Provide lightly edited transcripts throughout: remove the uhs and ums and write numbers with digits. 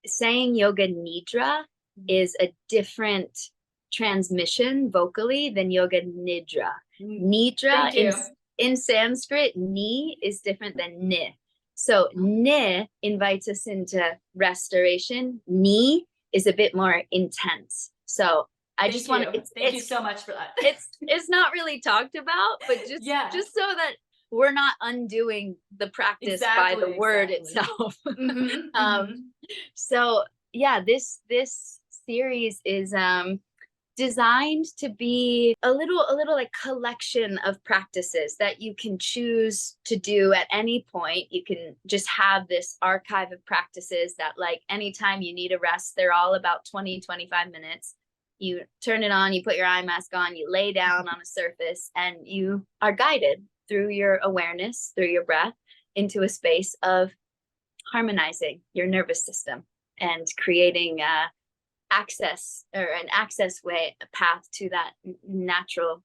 saying Yoga Nidra is a different transmission vocally than Yoga Nidra. Nidra in Sanskrit, ni is different than ni. So ni invites us into restoration. Ni is a bit more intense. So I just want to thank you so much for that. It's not really talked about, but just so that we're not undoing the practice by the word itself. So yeah, this series is designed to be a little like collection of practices that you can choose to do at any point. You can just have this archive of practices that, like, anytime you need a rest, they're all about 20-25 minutes. You turn it on, you put your eye mask on, you lay down on a surface, and you are guided through your awareness, through your breath, into a space of harmonizing your nervous system and creating an access way, a path to that natural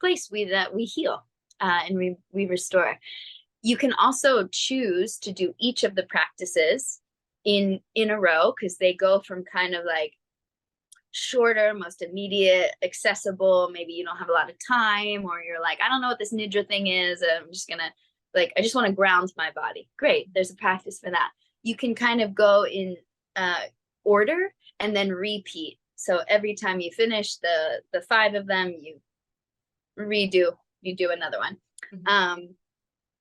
place that we heal and we restore. You can also choose to do each of the practices in a row, because they go from kind of like shorter, most immediate, accessible. Maybe you don't have a lot of time, or you're like, I don't know what this Nidra thing is. I'm just gonna, like, I just want to ground my body. Great, there's a practice for that. You can kind of go in order and then repeat. So every time you finish the 5 of them, you do another one.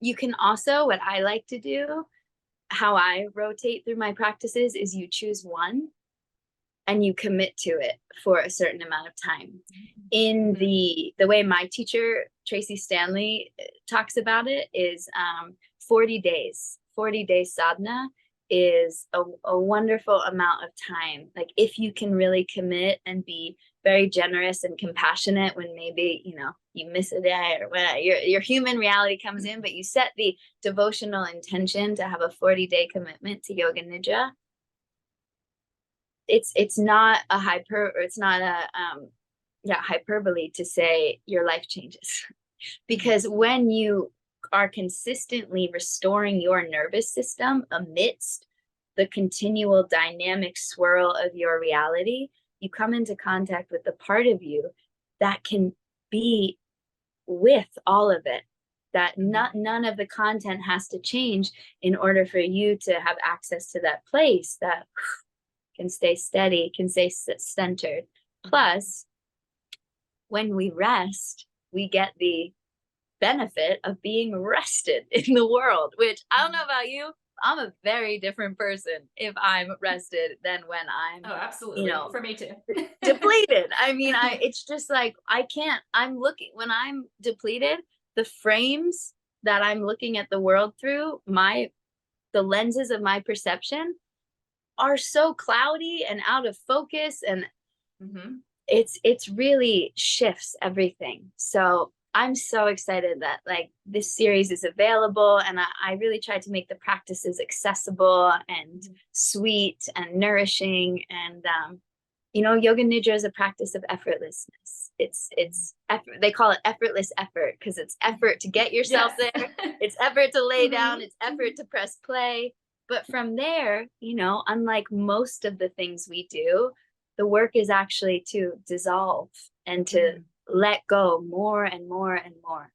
You can also, what I like to do, how I rotate through my practices, is you choose one and you commit to it for a certain amount of time. In the way my teacher, Tracy Stanley, talks about it is 40 days. 40-day sadhana is a wonderful amount of time. Like, if you can really commit and be very generous and compassionate when maybe, you miss a day or whatever, your human reality comes in, but you set the devotional intention to have a 40-day commitment to Yoga Nidra. It's not a hyperbole to say your life changes. Because when you are consistently restoring your nervous system amidst the continual dynamic swirl of your reality, you come into contact with the part of you that can be with all of it, that none of the content has to change in order for you to have access to that place that can stay steady, can stay centered. Plus, when we rest, we get the benefit of being rested in the world, which, I don't know about you, I'm a very different person if I'm rested than when I'm absolutely, for me too, depleted. I mean, it's just like, when I'm depleted, the frames that I'm looking at the world through, the lenses of my perception are so cloudy and out of focus, and it's really shifts everything. So I'm so excited that, like, this series is available, and I really tried to make the practices accessible and sweet and nourishing. And Yoga Nidra is a practice of effortlessness. It's effort. They call it effortless effort because it's effort to get yourself there. It's effort to lay down. It's effort to press play. But from there, unlike most of the things we do, the work is actually to dissolve and to let go more and more and more.